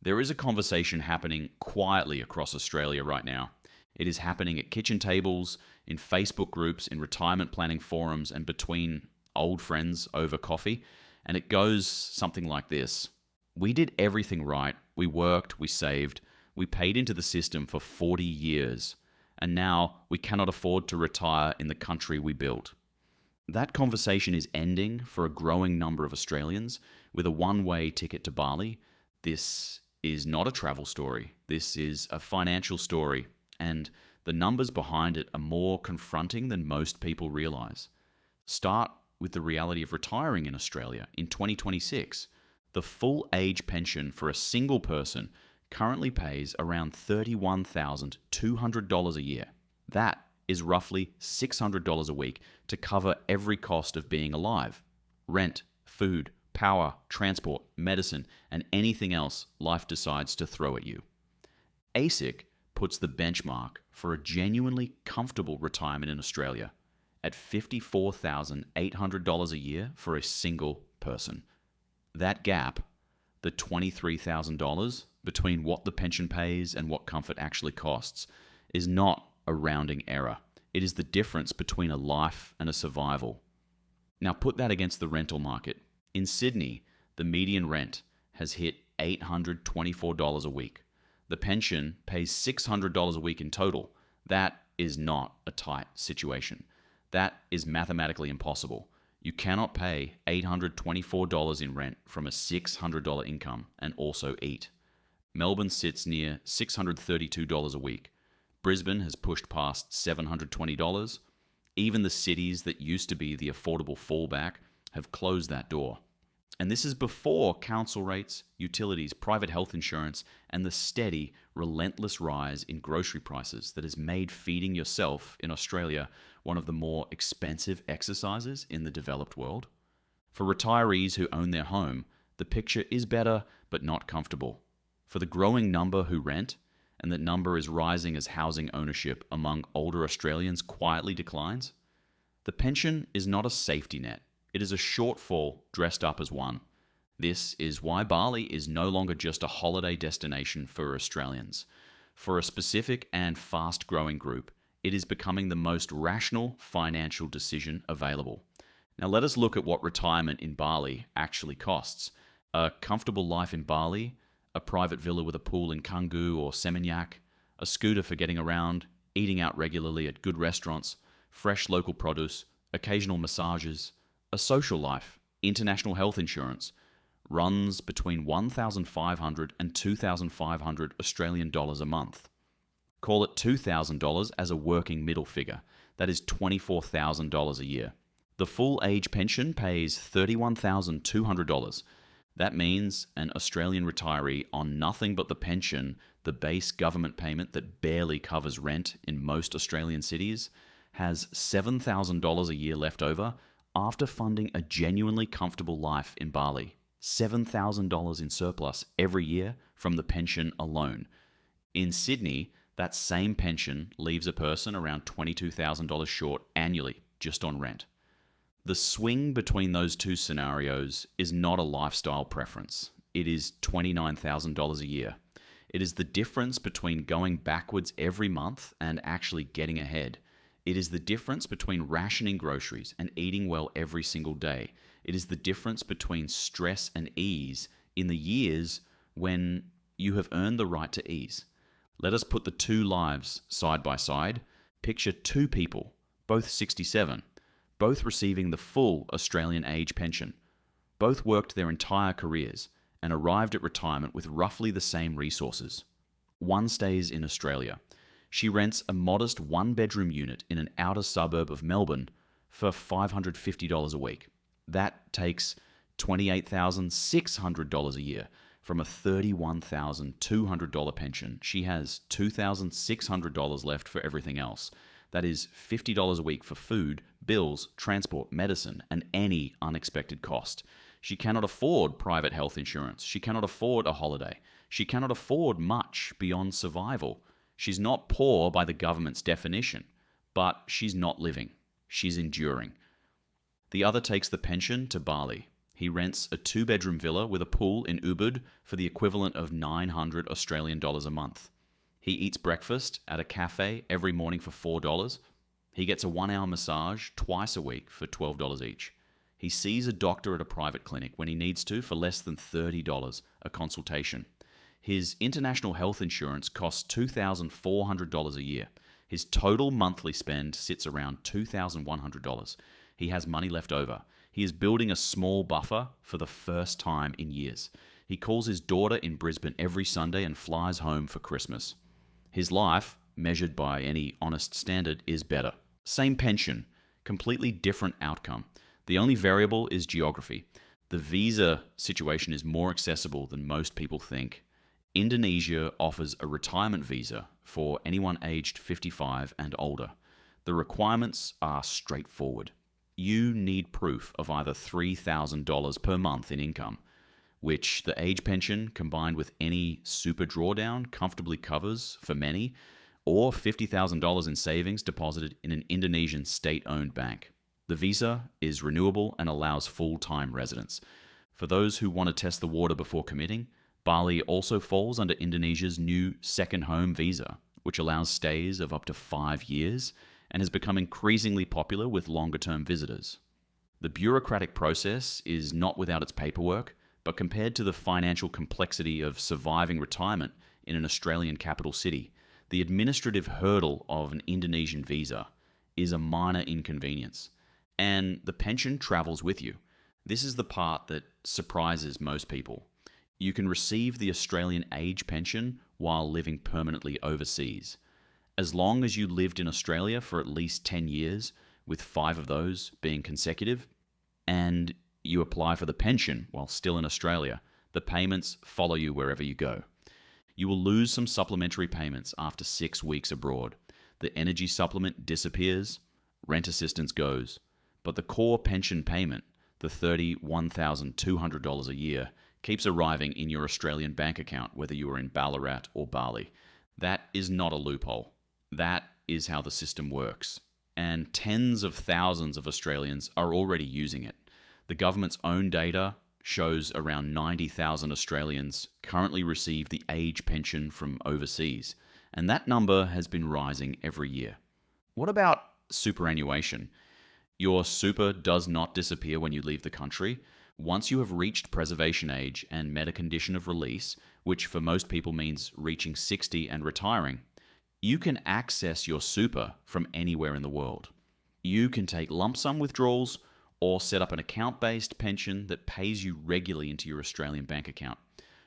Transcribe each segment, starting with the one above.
There is a conversation happening quietly across Australia right now. It is happening at kitchen tables, in Facebook groups, in retirement planning forums, and between old friends over coffee. And it goes something like this. We did everything right. We worked, we saved, we paid into the system for 40 years. And now we cannot afford to retire in the country we built. That conversation is ending for a growing number of Australians with a one-way ticket to Bali. This is not a travel story. This is a financial story, and the numbers behind it are more confronting than most people realize. Start with the reality of retiring in Australia in 2026. The full age pension for a single person currently pays around $31,200 a year. That is roughly $600 a week to cover every cost of being alive: rent, food, power, transport, medicine, and anything else life decides to throw at you. ASIC puts the benchmark for a genuinely comfortable retirement in Australia at $54,800 a year for a single person. That gap, the $23,000 between what the pension pays and what comfort actually costs, is not a rounding error. It is the difference between a life and a survival. Now put that against the rental market. In Sydney, the median rent has hit $824 a week. The pension pays $600 a week in total. That is not a tight situation. That is mathematically impossible. You cannot pay $824 in rent from a $600 income and also eat. Melbourne sits near $632 a week. Brisbane has pushed past $720. Even the cities that used to be the affordable fallback have closed that door. And this is before council rates, utilities, private health insurance, and the steady, relentless rise in grocery prices that has made feeding yourself in Australia one of the more expensive exercises in the developed world. For retirees who own their home, the picture is better but not comfortable. For the growing number who rent, and that number is rising as housing ownership among older Australians quietly declines, the pension is not a safety net. It is a shortfall dressed up as one. This is why Bali is no longer just a holiday destination for Australians. For a specific and fast-growing group, it is becoming the most rational financial decision available. Now let us look at what retirement in Bali actually costs. A comfortable life in Bali, a private villa with a pool in Canggu or Seminyak, a scooter for getting around, eating out regularly at good restaurants, fresh local produce, occasional massages, a social life, international health insurance, runs between $1,500 and $2,500 Australian dollars a month. Call it $2,000 as a working middle figure. That is $24,000 a year. The full age pension pays $31,200. That means an Australian retiree on nothing but the pension, the base government payment that barely covers rent in most Australian cities, has $7,000 a year left over after funding a genuinely comfortable life in Bali. $7,000 in surplus every year from the pension alone. In Sydney, that same pension leaves a person around $22,000 short annually just on rent. The swing between those two scenarios is not a lifestyle preference. It is $29,000 a year. It is the difference between going backwards every month and actually getting ahead. It is the difference between rationing groceries and eating well every single day. It is the difference between stress and ease in the years when you have earned the right to ease. Let us put the two lives side by side. Picture two people, both 67, both receiving the full Australian age pension. Both worked their entire careers and arrived at retirement with roughly the same resources. One stays in Australia. She rents a modest one-bedroom unit in an outer suburb of Melbourne for $550 a week. That takes $28,600 a year from a $31,200 pension. She has $2,600 left for everything else. That is $50 a week for food, bills, transport, medicine, and any unexpected cost. She cannot afford private health insurance. She cannot afford a holiday. She cannot afford much beyond survival. She's not poor by the government's definition, but she's not living. She's enduring. The other takes the pension to Bali. He rents a 2-bedroom villa with a pool in Ubud for the equivalent of 900 Australian dollars a month. He eats breakfast at a cafe every morning for $4. He gets a 1-hour massage twice a week for $12 each. He sees a doctor at a private clinic when he needs to for less than $30 a consultation. His international health insurance costs $2,400 a year. His total monthly spend sits around $2,100. He has money left over. He is building a small buffer for the first time in years. He calls his daughter in Brisbane every Sunday and flies home for Christmas. His life, measured by any honest standard, is better. Same pension, completely different outcome. The only variable is geography. The visa situation is more accessible than most people think. Indonesia offers a retirement visa for anyone aged 55 and older. The requirements are straightforward. You need proof of either $3,000 per month in income, which the age pension combined with any super drawdown comfortably covers for many, or $50,000 in savings deposited in an Indonesian state-owned bank. The visa is renewable and allows full-time residence. For those who want to test the water before committing, Bali also falls under Indonesia's new second home visa, which allows stays of up to 5 years and has become increasingly popular with longer-term visitors. The bureaucratic process is not without its paperwork, but compared to the financial complexity of surviving retirement in an Australian capital city, the administrative hurdle of an Indonesian visa is a minor inconvenience, and the pension travels with you. This is the part that surprises most people. You can receive the Australian age pension while living permanently overseas. As long as you lived in Australia for at least 10 years, with 5 of those being consecutive, and you apply for the pension while still in Australia, the payments follow you wherever you go. You will lose some supplementary payments after 6 weeks abroad. The energy supplement disappears, rent assistance goes, but the core pension payment, the $31,200 a year, keeps arriving in your Australian bank account whether you are in Ballarat or Bali. That is not a loophole. That is how the system works. And tens of thousands of Australians are already using it. The government's own data shows around 90,000 Australians currently receive the age pension from overseas, and that number has been rising every year. What about superannuation? Your super does not disappear when you leave the country. Once you have reached preservation age and met a condition of release, which for most people means reaching 60 and retiring, you can access your super from anywhere in the world. You can take lump sum withdrawals or set up an account-based pension that pays you regularly into your Australian bank account.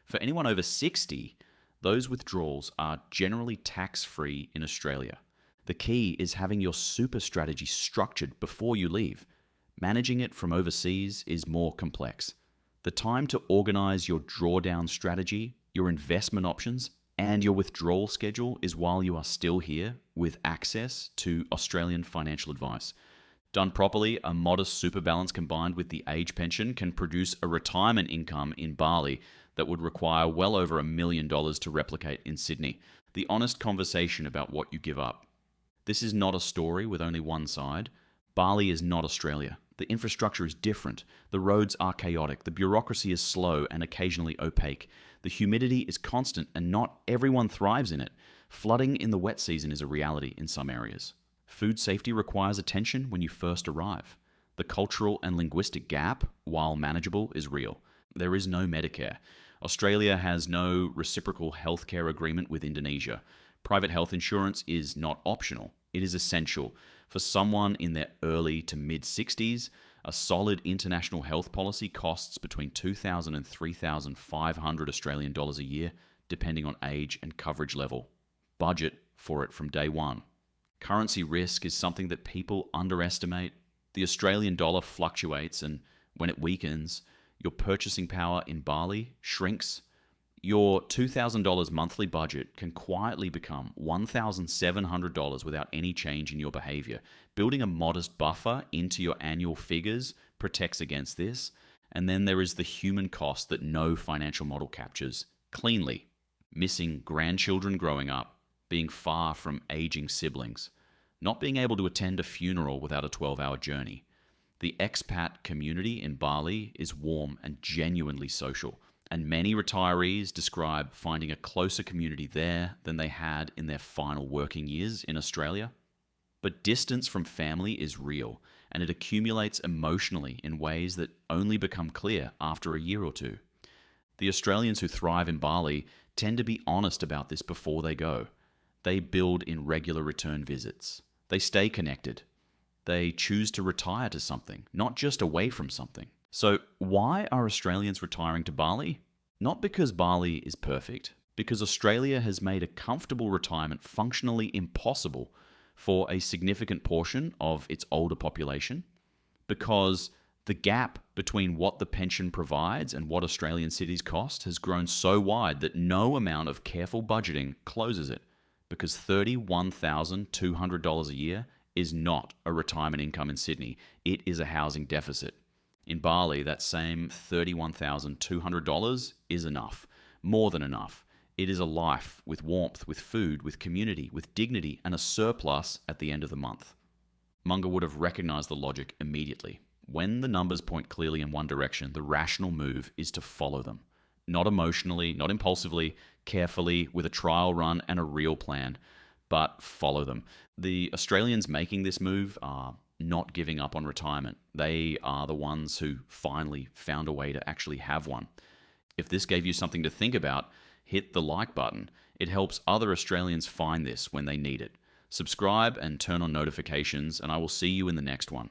For anyone over 60, those withdrawals are generally tax-free in Australia. The key is having your super strategy structured before you leave. Managing it from overseas is more complex. The time to organize your drawdown strategy, your investment options, and your withdrawal schedule is while you are still here with access to Australian financial advice. Done properly, a modest super balance combined with the age pension can produce a retirement income in Bali that would require well over $1 million to replicate in Sydney. The honest conversation about what you give up. This is not a story with only one side. Bali is not Australia. The infrastructure is different. The roads are chaotic. The bureaucracy is slow and occasionally opaque. The humidity is constant and not everyone thrives in it. Flooding in the wet season is a reality in some areas. Food safety requires attention when you first arrive. The cultural and linguistic gap, while manageable, is real. There is no Medicare. Australia has no reciprocal healthcare agreement with Indonesia. Private health insurance is not optional. It is essential. For someone in their early to mid-60s, a solid international health policy costs between $2,000 and $3,500 Australian dollars a year, depending on age and coverage level. Budget for it from day one. Currency risk is something that people underestimate. The Australian dollar fluctuates, and when it weakens, your purchasing power in Bali shrinks. Your $2,000 monthly budget can quietly become $1,700 without any change in your behavior. Building a modest buffer into your annual figures protects against this. And then there is the human cost that no financial model captures cleanly. Missing grandchildren growing up, being far from aging siblings, not being able to attend a funeral without a 12-hour journey. The expat community in Bali is warm and genuinely social, and many retirees describe finding a closer community there than they had in their final working years in Australia. But distance from family is real, and it accumulates emotionally in ways that only become clear after a year or two. The Australians who thrive in Bali tend to be honest about this before they go. They build in regular return visits. They stay connected. They choose to retire to something, not just away from something. So, why are Australians retiring to Bali? Not because Bali is perfect, because Australia has made a comfortable retirement functionally impossible for a significant portion of its older population, because the gap between what the pension provides and what Australian cities cost has grown so wide that no amount of careful budgeting closes it, because $31,200 a year is not a retirement income in Sydney. It is a housing deficit. In Bali, that same $31,200 is enough, more than enough. It is a life with warmth, with food, with community, with dignity, and a surplus at the end of the month. Munger would have recognized the logic immediately. When the numbers point clearly in one direction, the rational move is to follow them. Not emotionally, not impulsively, carefully, with a trial run and a real plan, but follow them. The Australians making this move are not giving up on retirement. They are the ones who finally found a way to actually have one. If this gave you something to think about, hit the like button. It helps other Australians find this when they need it. Subscribe and turn on notifications, and I will see you in the next one.